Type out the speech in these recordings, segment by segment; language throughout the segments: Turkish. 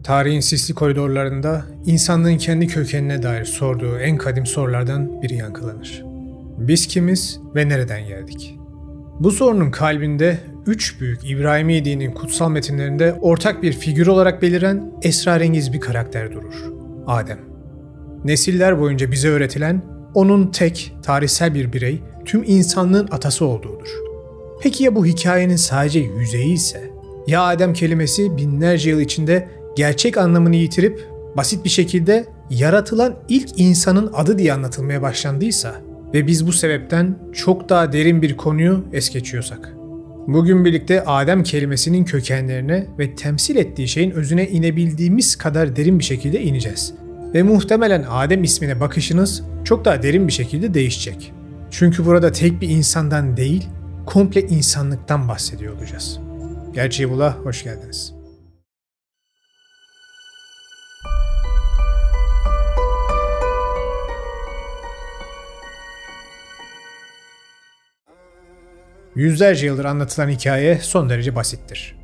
Tarihin sisli koridorlarında insanlığın kendi kökenine dair sorduğu en kadim sorulardan biri yankılanır. Biz kimiz ve nereden geldik? Bu sorunun kalbinde üç büyük İbrahimi dinin kutsal metinlerinde ortak bir figür olarak beliren esrarengiz bir karakter durur. Adem. Nesiller boyunca bize öğretilen, onun tek, tarihsel bir birey, tüm insanlığın atası olduğudur. Peki ya bu hikayenin sadece yüzeyi ise? Ya Adem kelimesi binlerce yıl içinde gerçek anlamını yitirip basit bir şekilde yaratılan ilk insanın adı diye anlatılmaya başlandıysa ve biz bu sebepten çok daha derin bir konuyu es geçiyorsak? Bugün birlikte Adem kelimesinin kökenlerine ve temsil ettiği şeyin özüne inebildiğimiz kadar derin bir şekilde ineceğiz. Ve muhtemelen Adem ismine bakışınız çok daha derin bir şekilde değişecek. Çünkü burada tek bir insandan değil, komple insanlıktan bahsediyor olacağız. Gerçeği Bul'a hoş geldiniz. Yüzlerce yıldır anlatılan hikaye son derece basittir.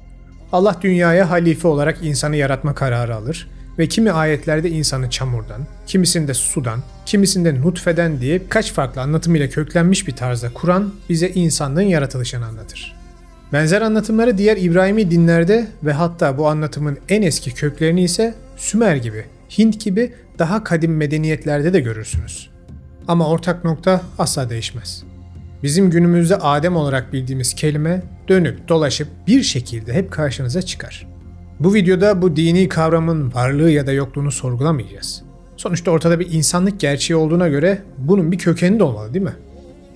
Allah dünyaya halife olarak insanı yaratma kararı alır ve kimi ayetlerde insanı çamurdan, kimisinde sudan, kimisinde nutfeden diye birkaç farklı anlatımıyla köklenmiş bir tarzda Kur'an bize insanlığın yaratılışını anlatır. Benzer anlatımları diğer İbrahimi dinlerde ve hatta bu anlatımın en eski köklerini ise Sümer gibi, Hint gibi daha kadim medeniyetlerde de görürsünüz. Ama ortak nokta asla değişmez. Bizim günümüzde Adem olarak bildiğimiz kelime dönüp dolaşıp bir şekilde hep karşınıza çıkar. Bu videoda bu dini kavramın varlığı ya da yokluğunu sorgulamayacağız. Sonuçta ortada bir insanlık gerçeği olduğuna göre bunun bir kökeni de olmalı değil mi?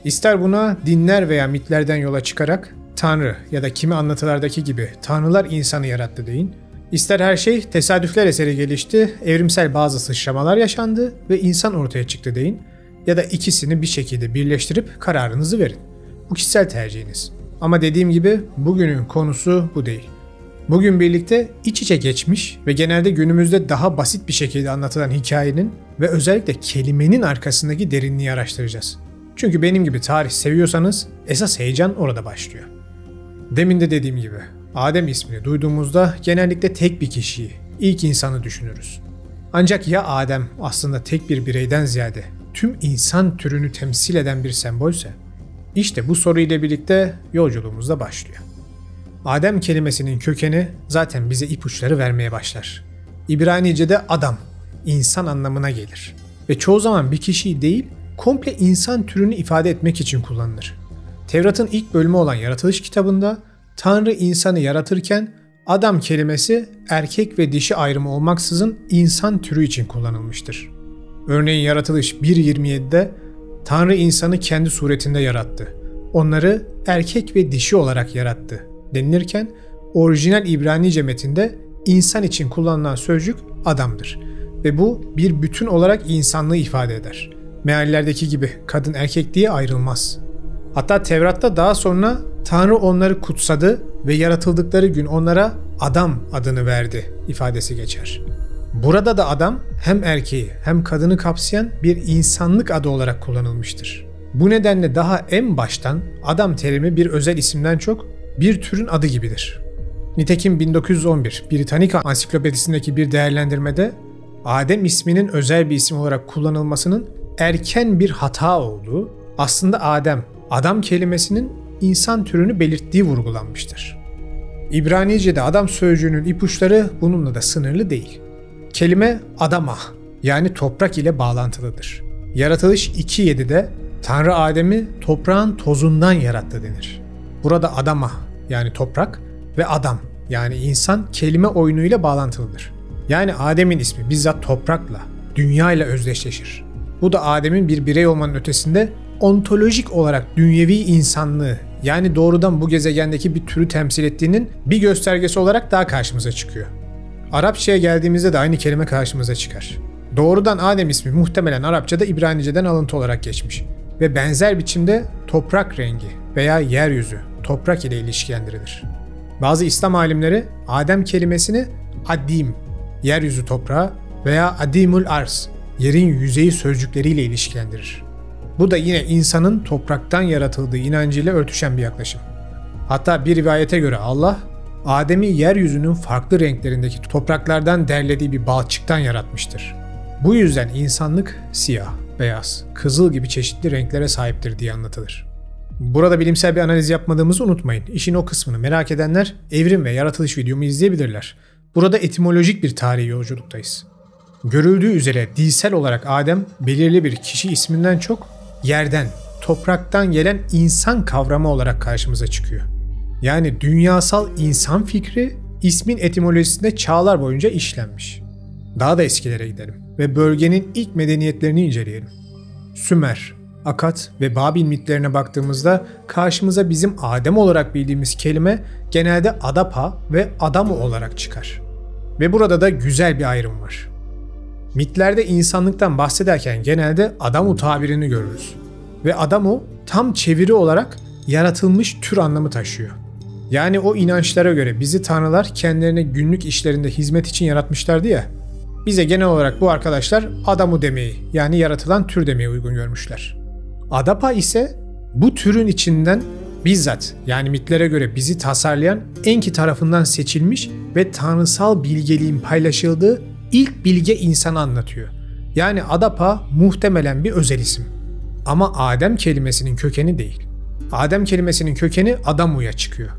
İster buna dinler veya mitlerden yola çıkarak Tanrı ya da kimi anlatılardaki gibi Tanrılar insanı yarattı deyin, ister her şey tesadüfler eseri gelişti, evrimsel bazı sıçramalar yaşandı ve insan ortaya çıktı deyin, ya da ikisini bir şekilde birleştirip kararınızı verin. Bu kişisel tercihiniz. Ama dediğim gibi bugünün konusu bu değil. Bugün birlikte iç içe geçmiş ve genelde günümüzde daha basit bir şekilde anlatılan hikayenin ve özellikle kelimenin arkasındaki derinliği araştıracağız. Çünkü benim gibi tarih seviyorsanız esas heyecan orada başlıyor. Demin de dediğim gibi Adem ismini duyduğumuzda genellikle tek bir kişiyi, ilk insanı düşünürüz. Ancak ya Adem aslında tek bir bireyden ziyade tüm insan türünü temsil eden bir sembolse? İşte bu soru ile birlikte yolculuğumuz da başlıyor. Adem kelimesinin kökeni zaten bize ipuçları vermeye başlar. İbranice'de adam, insan anlamına gelir. Ve çoğu zaman bir kişiyi değil, komple insan türünü ifade etmek için kullanılır. Tevrat'ın ilk bölümü olan Yaratılış kitabında Tanrı insanı yaratırken adam kelimesi erkek ve dişi ayrımı olmaksızın insan türü için kullanılmıştır. Örneğin Yaratılış 1.27'de Tanrı insanı kendi suretinde yarattı. Onları erkek ve dişi olarak yarattı denilirken orijinal İbranice metinde insan için kullanılan sözcük adamdır. Ve bu bir bütün olarak insanlığı ifade eder. Meallerdeki gibi kadın erkek diye ayrılmaz. Hatta Tevrat'ta daha sonra Tanrı onları kutsadı ve yaratıldıkları gün onlara adam adını verdi ifadesi geçer. Burada da adam hem erkeği hem kadını kapsayan bir insanlık adı olarak kullanılmıştır. Bu nedenle daha en baştan adam terimi bir özel isimden çok bir türün adı gibidir. Nitekim 1911 Britannica Ansiklopedisindeki bir değerlendirmede Adem isminin özel bir isim olarak kullanılmasının erken bir hata olduğu, aslında adam kelimesinin insan türünü belirttiği vurgulanmıştır. İbranice'de adam sözcüğünün ipuçları bununla da sınırlı değil. Kelime adama yani toprak ile bağlantılıdır. Yaratılış 2.7'de Tanrı Adem'i toprağın tozundan yarattı denir. Burada adama yani toprak ve adam yani insan kelime oyunuyla bağlantılıdır. Yani Adem'in ismi bizzat toprakla, dünya ile özdeşleşir. Bu da Adem'in bir birey olmanın ötesinde ontolojik olarak dünyevi insanlığı yani doğrudan bu gezegendeki bir türü temsil ettiğinin bir göstergesi olarak daha karşımıza çıkıyor. Arapçaya geldiğimizde de aynı kelime karşımıza çıkar. Doğrudan Adem ismi muhtemelen Arapçada İbranice'den alıntı olarak geçmiş ve benzer biçimde toprak rengi veya yeryüzü, toprak ile ilişkilendirilir. Bazı İslam alimleri Adem kelimesini adim, yeryüzü toprağı veya adimul arz, yerin yüzeyi sözcükleriyle ilişkilendirir. Bu da yine insanın topraktan yaratıldığı inancıyla örtüşen bir yaklaşım. Hatta bir rivayete göre Allah, Adem'i yeryüzünün farklı renklerindeki topraklardan derlediği bir balçıktan yaratmıştır. Bu yüzden insanlık siyah, beyaz, kızıl gibi çeşitli renklere sahiptir diye anlatılır. Burada bilimsel bir analiz yapmadığımızı unutmayın. İşin o kısmını merak edenler evrim ve yaratılış videomu izleyebilirler. Burada etimolojik bir tarihi yolculuktayız. Görüldüğü üzere dilsel olarak Adem belirli bir kişi isminden çok yerden, topraktan gelen insan kavramı olarak karşımıza çıkıyor. Yani dünyasal insan fikri ismin etimolojisinde çağlar boyunca işlenmiş. Daha da eskilere gidelim ve bölgenin ilk medeniyetlerini inceleyelim. Sümer, Akkad ve Babil mitlerine baktığımızda karşımıza bizim Adem olarak bildiğimiz kelime genelde Adapa ve Adamu olarak çıkar. Ve burada da güzel bir ayrım var. Mitlerde insanlıktan bahsederken genelde Adamu tabirini görürüz. Ve Adamu tam çeviri olarak yaratılmış tür anlamı taşıyor. Yani o inançlara göre bizi tanrılar kendilerine günlük işlerinde hizmet için yaratmışlardı ya, bize genel olarak bu arkadaşlar Adamu demeyi, yani yaratılan tür demeyi uygun görmüşler. Adapa ise bu türün içinden bizzat, yani mitlere göre bizi tasarlayan Enki tarafından seçilmiş ve tanrısal bilgeliğin paylaşıldığı ilk bilge insanı anlatıyor. Yani Adapa muhtemelen bir özel isim. Ama Adem kelimesinin kökeni değil. Adem kelimesinin kökeni Adamu'ya çıkıyor.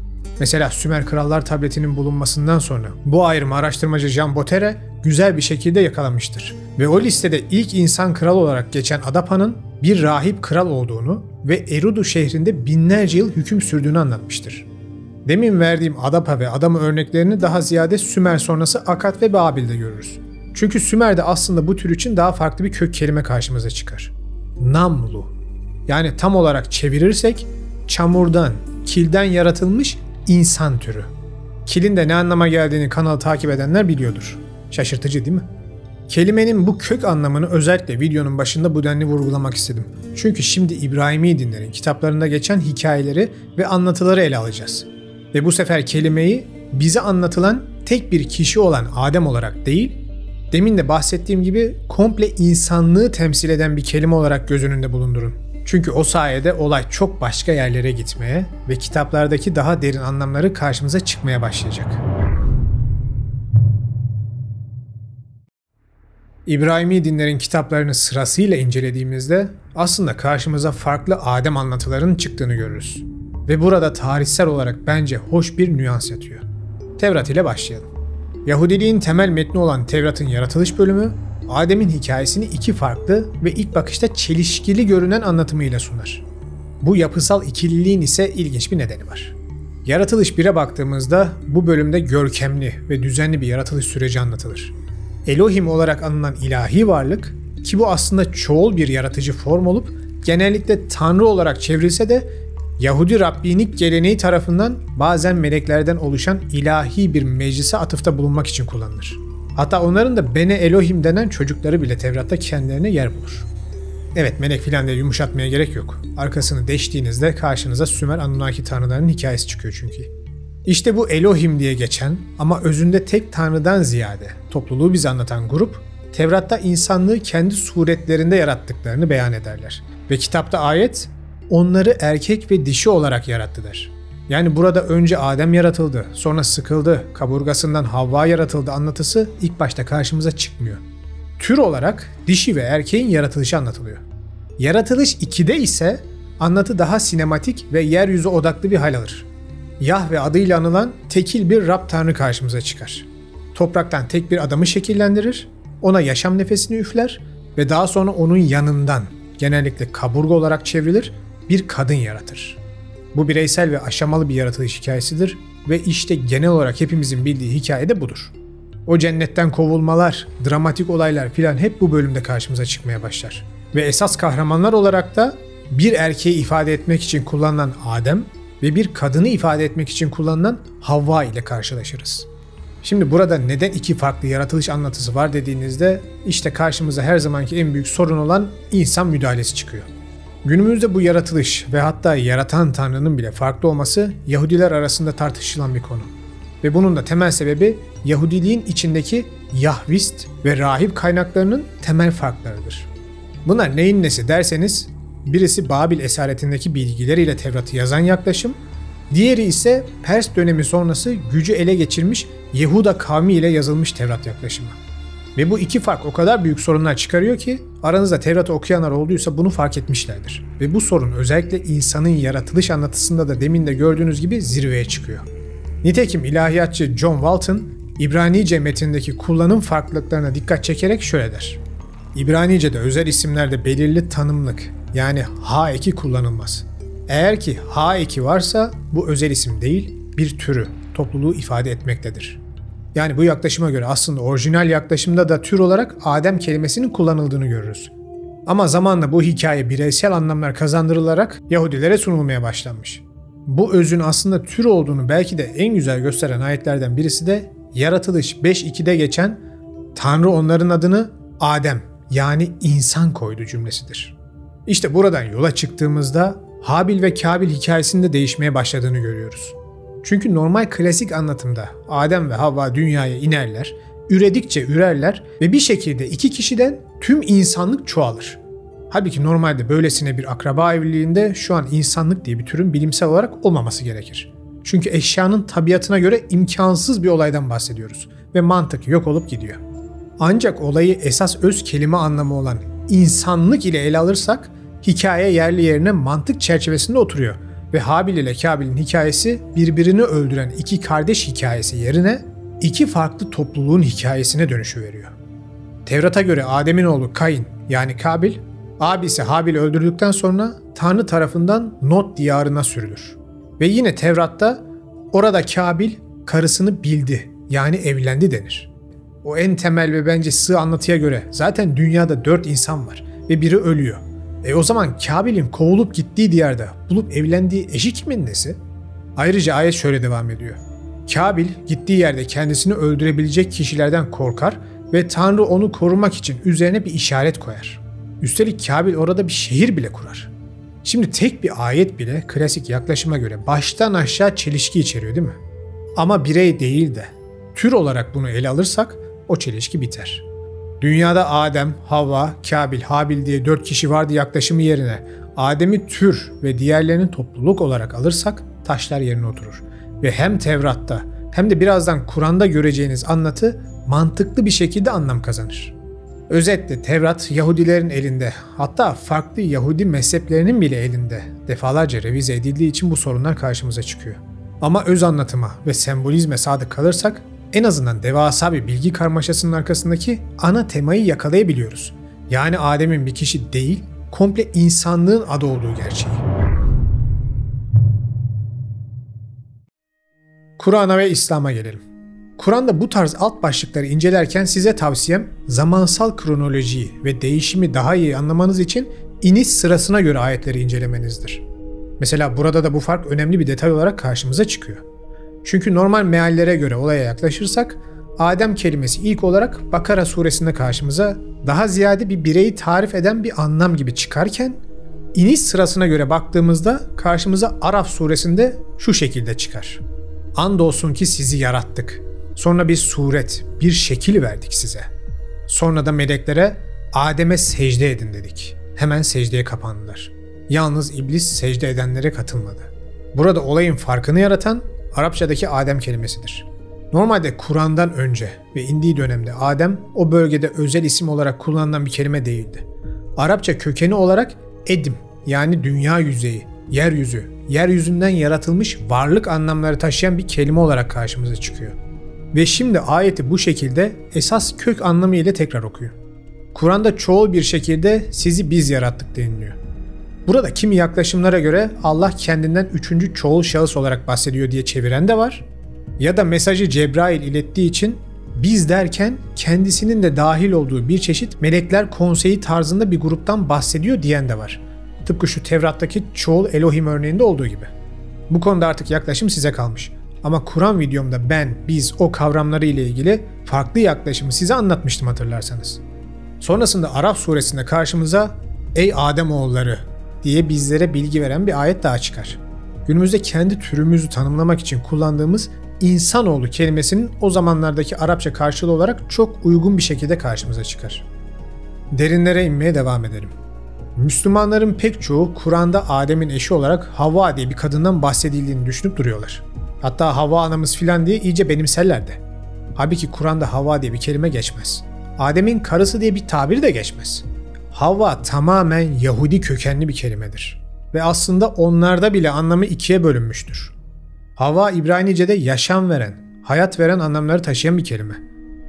Mesela Sümer Krallar tabletinin bulunmasından sonra bu ayrımı araştırmacı Jean Botere güzel bir şekilde yakalamıştır. Ve o listede ilk insan kral olarak geçen Adapa'nın bir rahip kral olduğunu ve Eridu şehrinde binlerce yıl hüküm sürdüğünü anlatmıştır. Demin verdiğim Adapa ve Adamu örneklerini daha ziyade Sümer sonrası Akkad ve Babil'de görürüz. Çünkü Sümer'de aslında bu tür için daha farklı bir kök kelime karşımıza çıkar. Namlu. Yani tam olarak çevirirsek çamurdan, kilden yaratılmış insan türü. Kilin de ne anlama geldiğini kanalı takip edenler biliyordur. Şaşırtıcı değil mi? Kelimenin bu kök anlamını özellikle videonun başında bu denli vurgulamak istedim. Çünkü şimdi İbrahimi dinlerin kitaplarında geçen hikayeleri ve anlatıları ele alacağız. Ve bu sefer kelimeyi bize anlatılan tek bir kişi olan Adem olarak değil, demin de bahsettiğim gibi komple insanlığı temsil eden bir kelime olarak göz önünde bulundurun. Çünkü o sayede olay çok başka yerlere gitmeye ve kitaplardaki daha derin anlamları karşımıza çıkmaya başlayacak. İbrahimi dinlerin kitaplarını sırasıyla incelediğimizde aslında karşımıza farklı Adem anlatılarının çıktığını görürüz. Ve burada tarihsel olarak bence hoş bir nüans yatıyor. Tevrat ile başlayalım. Yahudiliğin temel metni olan Tevrat'ın yaratılış bölümü, Adem'in hikayesini iki farklı ve ilk bakışta çelişkili görünen anlatımıyla sunar. Bu yapısal ikililiğin ise ilginç bir nedeni var. Yaratılış 1'e baktığımızda bu bölümde görkemli ve düzenli bir yaratılış süreci anlatılır. Elohim olarak anılan ilahi varlık, ki bu aslında çoğul bir yaratıcı form olup genellikle Tanrı olarak çevrilse de Yahudi Rabbinik geleneği tarafından bazen meleklerden oluşan ilahi bir meclise atıfta bulunmak için kullanılır. Hatta onların da Bene Elohim denen çocukları bile Tevrat'ta kendilerine yer bulur. Evet, melek filan diye yumuşatmaya gerek yok. Arkasını deştiğinizde karşınıza Sümer Anunnaki tanrılarının hikayesi çıkıyor çünkü. İşte bu Elohim diye geçen ama özünde tek tanrıdan ziyade topluluğu bize anlatan grup, Tevrat'ta insanlığı kendi suretlerinde yarattıklarını beyan ederler. Ve kitapta ayet, onları erkek ve dişi olarak yarattı der. Yani burada önce Adem yaratıldı, sonra sıkıldı, kaburgasından Havva yaratıldı anlatısı ilk başta karşımıza çıkmıyor. Tür olarak dişi ve erkeğin yaratılışı anlatılıyor. Yaratılış 2'de ise anlatı daha sinematik ve yeryüzü odaklı bir hal alır. Yahve adıyla anılan tekil bir Rab Tanrı karşımıza çıkar. Topraktan tek bir adamı şekillendirir, ona yaşam nefesini üfler ve daha sonra onun yanından, genellikle kaburga olarak çevrilir, bir kadın yaratır. Bu bireysel ve aşamalı bir yaratılış hikayesidir ve işte genel olarak hepimizin bildiği hikaye de budur. O cennetten kovulmalar, dramatik olaylar filan hep bu bölümde karşımıza çıkmaya başlar. Ve esas kahramanlar olarak da bir erkeği ifade etmek için kullanılan Adem ve bir kadını ifade etmek için kullanılan Havva ile karşılaşırız. Şimdi burada neden iki farklı yaratılış anlatısı var dediğinizde işte karşımıza her zamanki en büyük sorun olan insan müdahalesi çıkıyor. Günümüzde bu yaratılış ve hatta yaratan Tanrı'nın bile farklı olması Yahudiler arasında tartışılan bir konu. Ve bunun da temel sebebi Yahudiliğin içindeki Yahvist ve rahip kaynaklarının temel farklarıdır. Bunlar neyin nesi derseniz, birisi Babil esaretindeki bilgileriyle Tevrat'ı yazan yaklaşım, Diğeri ise Pers dönemi sonrası gücü ele geçirmiş Yehuda kavmi ile yazılmış Tevrat yaklaşımı. Ve bu iki fark o kadar büyük sorunlar çıkarıyor ki aranızda Tevrat'ı okuyanlar olduysa bunu fark etmişlerdir. Ve bu sorun özellikle insanın yaratılış anlatısında da demin de gördüğünüz gibi zirveye çıkıyor. Nitekim ilahiyatçı John Walton, İbranice metindeki kullanım farklılıklarına dikkat çekerek şöyle der. İbranice'de özel isimlerde belirli tanımlık yani ha eki kullanılmaz. Eğer ki ha eki varsa bu özel isim değil, bir türü, topluluğu ifade etmektedir. Yani bu yaklaşıma göre aslında orijinal yaklaşımda da tür olarak Adem kelimesinin kullanıldığını görürüz. Ama zamanla bu hikaye bireysel anlamlar kazandırılarak Yahudilere sunulmaya başlanmış. Bu özün aslında tür olduğunu belki de en güzel gösteren ayetlerden birisi de Yaratılış 5.2'de geçen Tanrı onların adını Adem yani insan koydu cümlesidir. İşte buradan yola çıktığımızda Habil ve Kabil hikayesinde değişmeye başladığını görüyoruz. Çünkü normal klasik anlatımda Adem ve Havva dünyaya inerler, üredikçe ürerler ve bir şekilde iki kişiden tüm insanlık çoğalır. Halbuki normalde böylesine bir akraba evliliğinde şu an insanlık diye bir türün bilimsel olarak olmaması gerekir. Çünkü eşyanın tabiatına göre imkansız bir olaydan bahsediyoruz ve mantık yok olup gidiyor. Ancak olayı esas öz kelime anlamı olan insanlık ile ele alırsak hikaye yerli yerine mantık çerçevesinde oturuyor ve Habil ile Kabil'in hikayesi birbirini öldüren iki kardeş hikayesi yerine iki farklı topluluğun hikayesine dönüşüveriyor. Tevrat'a göre Adem'in oğlu Kain yani Kabil, abisi Habil'i öldürdükten sonra Tanrı tarafından Nod diyarına sürülür. Ve yine Tevrat'ta orada Kabil karısını bildi yani evlendi denir. O en temel ve bence sığ anlatıya göre zaten dünyada 4 insan var ve biri ölüyor. O zaman Kabil'in kovulup gittiği diyarda bulup evlendiği eşi kimin nesi? Ayrıca ayet şöyle devam ediyor. Kabil gittiği yerde kendisini öldürebilecek kişilerden korkar ve Tanrı onu korumak için üzerine bir işaret koyar. Üstelik Kabil orada bir şehir bile kurar. Şimdi tek bir ayet bile klasik yaklaşıma göre baştan aşağı çelişki içeriyor değil mi? Ama birey değil de tür olarak bunu ele alırsak o çelişki biter. Dünyada Adem, Havva, Kabil, Habil diye 4 kişi vardı yaklaşımı yerine Adem'i tür ve diğerlerini topluluk olarak alırsak taşlar yerine oturur. Ve hem Tevrat'ta hem de birazdan Kur'an'da göreceğiniz anlatı mantıklı bir şekilde anlam kazanır. Özetle Tevrat Yahudilerin elinde, hatta farklı Yahudi mezheplerinin bile elinde defalarca revize edildiği için bu sorunlar karşımıza çıkıyor. Ama öz anlatıma ve sembolizme sadık kalırsak en azından devasa bir bilgi karmaşasının arkasındaki ana temayı yakalayabiliyoruz. Yani Adem'in bir kişi değil, komple insanlığın adı olduğu gerçeği. Kur'an'a ve İslam'a gelelim. Kur'an'da bu tarz alt başlıkları incelerken size tavsiyem zamansal kronolojiyi ve değişimi daha iyi anlamanız için iniş sırasına göre ayetleri incelemenizdir. Mesela burada da bu fark önemli bir detay olarak karşımıza çıkıyor. Çünkü normal meallere göre olaya yaklaşırsak Adem kelimesi ilk olarak Bakara suresinde karşımıza daha ziyade bir bireyi tarif eden bir anlam gibi çıkarken iniş sırasına göre baktığımızda karşımıza Araf suresinde şu şekilde çıkar. Andolsun ki sizi yarattık. Sonra bir suret, bir şekil verdik size. Sonra da meleklere Adem'e secde edin dedik. Hemen secdeye kapandılar. Yalnız iblis secde edenlere katılmadı. Burada olayın farkını yaratan Arapçadaki Adem kelimesidir. Normalde Kur'an'dan önce ve indiği dönemde Adem o bölgede özel isim olarak kullanılan bir kelime değildi. Arapça kökeni olarak edim yani dünya yüzeyi, yeryüzü, yeryüzünden yaratılmış varlık anlamları taşıyan bir kelime olarak karşımıza çıkıyor. Ve şimdi ayeti bu şekilde esas kök anlamı ile tekrar okuyor. Kur'an'da çoğul bir şekilde sizi biz yarattık deniliyor. Burada kimi yaklaşımlara göre Allah kendinden üçüncü çoğul şahıs olarak bahsediyor diye çeviren de var. Ya da mesajı Cebrail ilettiği için biz derken kendisinin de dahil olduğu bir çeşit melekler konseyi tarzında bir gruptan bahsediyor diyen de var. Tıpkı şu Tevrat'taki çoğul Elohim örneğinde olduğu gibi. Bu konuda artık yaklaşım size kalmış. Ama Kur'an videomda ben, biz, o kavramları ile ilgili farklı yaklaşımı size anlatmıştım hatırlarsanız. Sonrasında Araf suresinde karşımıza "Ey Ademoğulları" diye bizlere bilgi veren bir ayet daha çıkar. Günümüzde kendi türümüzü tanımlamak için kullandığımız insanoğlu kelimesinin o zamanlardaki Arapça karşılığı olarak çok uygun bir şekilde karşımıza çıkar. Derinlere inmeye devam edelim. Müslümanların pek çoğu Kur'an'da Adem'in eşi olarak Havva diye bir kadından bahsedildiğini düşünüp duruyorlar. Hatta Havva anamız filan diye iyice benimserler de. Halbuki Kur'an'da Havva diye bir kelime geçmez. Adem'in karısı diye bir tabir de geçmez. Havva tamamen Yahudi kökenli bir kelimedir. Ve aslında onlarda bile anlamı ikiye bölünmüştür. Havva İbranice'de yaşam veren, hayat veren anlamları taşıyan bir kelime.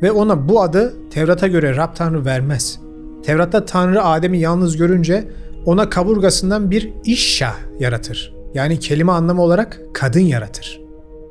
Ve ona bu adı Tevrat'a göre Rab Tanrı vermez. Tevrat'ta Tanrı Adem'i yalnız görünce ona kaburgasından bir işşa yaratır. Yani kelime anlamı olarak kadın yaratır.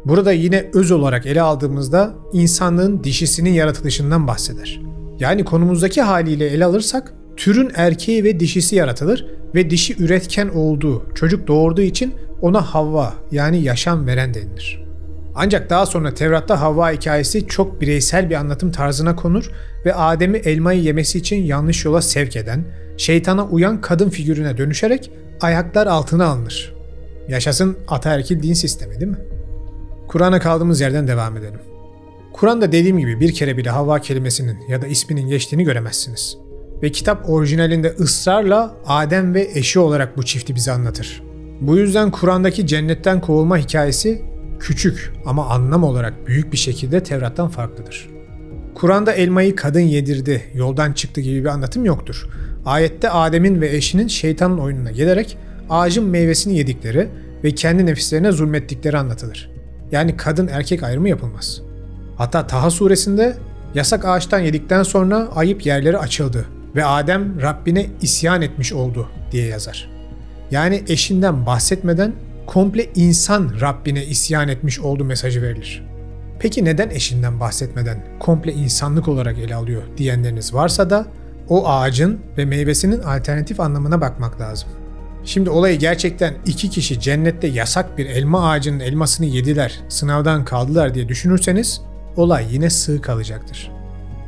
Burada yine öz olarak ele aldığımızda insanlığın dişisinin yaratılışından bahseder. Yani konumuzdaki haliyle ele alırsak türün erkeği ve dişisi yaratılır ve dişi üretken olduğu, çocuk doğurduğu için ona Havva yani yaşam veren denilir. Ancak daha sonra Tevrat'ta Havva hikayesi çok bireysel bir anlatım tarzına konur ve Adem'i elmayı yemesi için yanlış yola sevk eden, şeytana uyan kadın figürüne dönüşerek ayaklar altına alınır. Yaşasın ataerkil din sistemi değil mi? Kur'an'a kaldığımız yerden devam edelim. Kur'an'da dediğim gibi bir kere bile Havva kelimesinin ya da isminin geçtiğini göremezsiniz. Ve kitap orijinalinde ısrarla Adem ve eşi olarak bu çifti bize anlatır. Bu yüzden Kur'an'daki cennetten kovulma hikayesi küçük ama anlam olarak büyük bir şekilde Tevrat'tan farklıdır. Kur'an'da elmayı kadın yedirdi, yoldan çıktı gibi bir anlatım yoktur. Ayette Adem'in ve eşinin şeytanın oyununa gelerek ağacın meyvesini yedikleri ve kendi nefislerine zulmettikleri anlatılır. Yani kadın erkek ayrımı yapılmaz. Hatta Taha suresinde yasak ağaçtan yedikten sonra ayıp yerleri açıldı ve Adem Rabbine isyan etmiş oldu diye yazar. Yani eşinden bahsetmeden komple insan Rabbine isyan etmiş oldu mesajı verilir. Peki neden eşinden bahsetmeden komple insanlık olarak ele alıyor diyenleriniz varsa da o ağacın ve meyvesinin alternatif anlamına bakmak lazım. Şimdi olayı gerçekten iki kişi cennette yasak bir elma ağacının elmasını yediler, sınavdan kaldılar diye düşünürseniz olay yine sığ kalacaktır.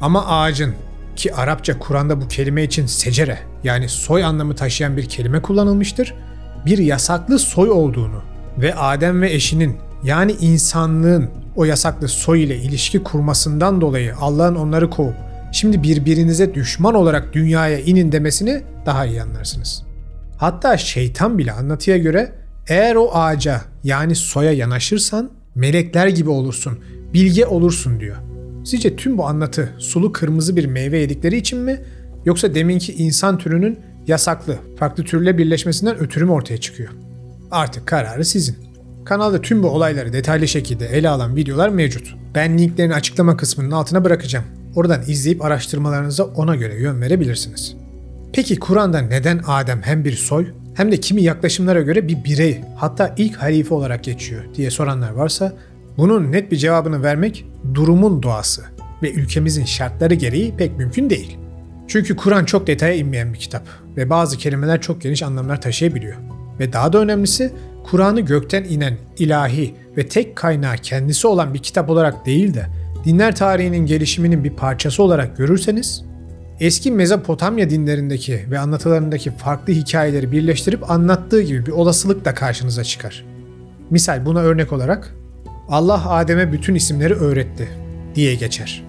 Ama ağacın, ki Arapça Kur'an'da bu kelime için secere yani soy anlamı taşıyan bir kelime kullanılmıştır, bir yasaklı soy olduğunu ve Adem ve eşinin yani insanlığın o yasaklı soy ile ilişki kurmasından dolayı Allah'ın onları kovup şimdi birbirinize düşman olarak dünyaya inin demesini daha iyi anlarsınız. Hatta şeytan bile anlatıya göre eğer o ağaca yani soya yanaşırsan melekler gibi olursun, bilge olursun diyor. Sizce tüm bu anlatı sulu kırmızı bir meyve yedikleri için mi yoksa deminki insan türünün yasaklı, farklı türle birleşmesinden ötürü mü ortaya çıkıyor? Artık kararı sizin. Kanalda tüm bu olayları detaylı şekilde ele alan videolar mevcut. Ben linklerini açıklama kısmının altına bırakacağım. Oradan izleyip araştırmalarınıza ona göre yön verebilirsiniz. Peki Kur'an'da neden Adem hem bir soy hem de kimi yaklaşımlara göre bir birey hatta ilk halife olarak geçiyor diye soranlar varsa bunun net bir cevabını vermek durumun doğası ve ülkemizin şartları gereği pek mümkün değil. Çünkü Kur'an çok detaya inmeyen bir kitap ve bazı kelimeler çok geniş anlamlar taşıyabiliyor. Ve daha da önemlisi Kur'an'ı gökten inen ilahi ve tek kaynağı kendisi olan bir kitap olarak değil de dinler tarihinin gelişiminin bir parçası olarak görürseniz eski Mezopotamya dinlerindeki ve anlatılarındaki farklı hikayeleri birleştirip anlattığı gibi bir olasılık da karşınıza çıkar. Misal buna örnek olarak Allah Adem'e bütün isimleri öğretti diye geçer.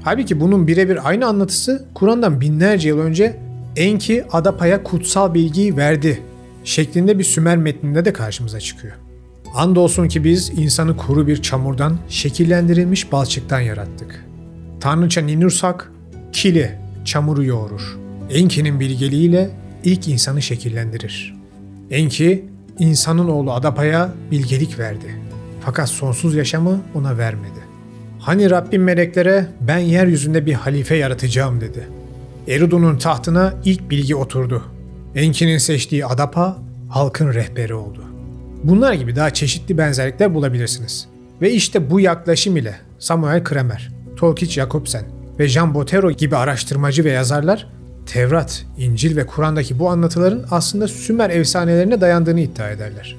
Halbuki bunun birebir aynı anlatısı Kur'an'dan binlerce yıl önce Enki Adapa'ya kutsal bilgiyi verdi şeklinde bir Sümer metninde de karşımıza çıkıyor. Andolsun ki biz insanı kuru bir çamurdan, şekillendirilmiş balçıktan yarattık. Tanrıça Ninursak, kili, çamuru yoğurur. Enki'nin bilgeliğiyle ilk insanı şekillendirir. Enki, insanın oğlu Adapa'ya bilgelik verdi. Fakat sonsuz yaşamı ona vermedi. Hani Rabbim meleklere ben yeryüzünde bir halife yaratacağım dedi. Eridu'nun tahtına ilk bilgi oturdu. Enki'nin seçtiği Adapa halkın rehberi oldu. Bunlar gibi daha çeşitli benzerlikler bulabilirsiniz. Ve işte bu yaklaşım ile Samuel Kramer, Tolkiç Jacobsen ve Jean Bottero gibi araştırmacı ve yazarlar Tevrat, İncil ve Kur'an'daki bu anlatıların aslında Sümer efsanelerine dayandığını iddia ederler.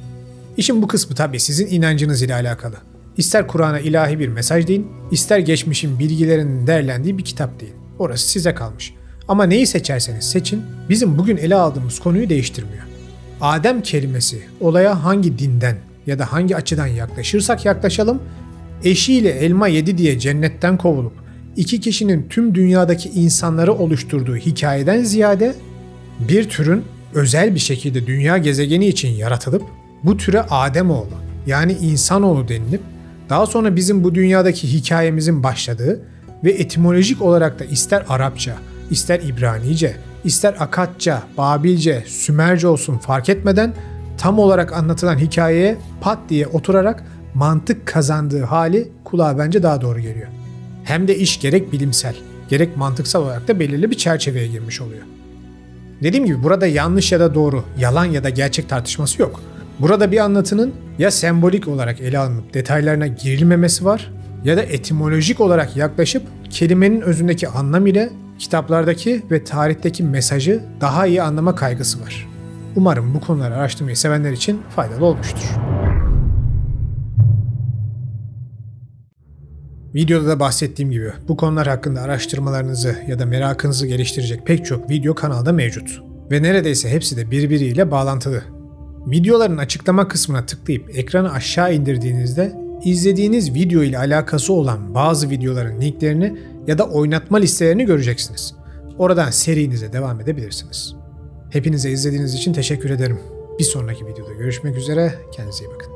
İşin bu kısmı tabii sizin inancınız ile alakalı. İster Kur'an'a ilahi bir mesaj deyin, ister geçmişin bilgilerinin derlendiği bir kitap deyin. Orası size kalmış. Ama neyi seçerseniz seçin, bizim bugün ele aldığımız konuyu değiştirmiyor. Adem kelimesi olaya hangi dinden ya da hangi açıdan yaklaşırsak yaklaşalım, eşiyle elma yedi diye cennetten kovulup iki kişinin tüm dünyadaki insanları oluşturduğu hikayeden ziyade bir türün özel bir şekilde dünya gezegeni için yaratılıp bu türe Ademoğlu yani insanoğlu denilip daha sonra bizim bu dünyadaki hikayemizin başladığı ve etimolojik olarak da ister Arapça, ister İbranice, ister Akatça, Babilce, Sümerce olsun fark etmeden tam olarak anlatılan hikayeye pat diye oturarak mantık kazandığı hali kulağa bence daha doğru geliyor. Hem de iş gerek bilimsel, gerek mantıksal olarak da belirli bir çerçeveye girmiş oluyor. Dediğim gibi burada yanlış ya da doğru, yalan ya da gerçek tartışması yok. Burada bir anlatının ya sembolik olarak ele alınıp detaylarına girilmemesi var ya da etimolojik olarak yaklaşıp kelimenin özündeki anlam ile kitaplardaki ve tarihteki mesajı daha iyi anlama kaygısı var. Umarım bu konuları araştırmayı sevenler için faydalı olmuştur. Videoda da bahsettiğim gibi bu konular hakkında araştırmalarınızı ya da merakınızı geliştirecek pek çok video kanalda mevcut. Ve neredeyse hepsi de birbiriyle bağlantılı. Videoların açıklama kısmına tıklayıp ekranı aşağı indirdiğinizde izlediğiniz video ile alakası olan bazı videoların linklerini ya da oynatma listelerini göreceksiniz. Oradan serinize devam edebilirsiniz. Hepinize izlediğiniz için teşekkür ederim. Bir sonraki videoda görüşmek üzere. Kendinize iyi bakın.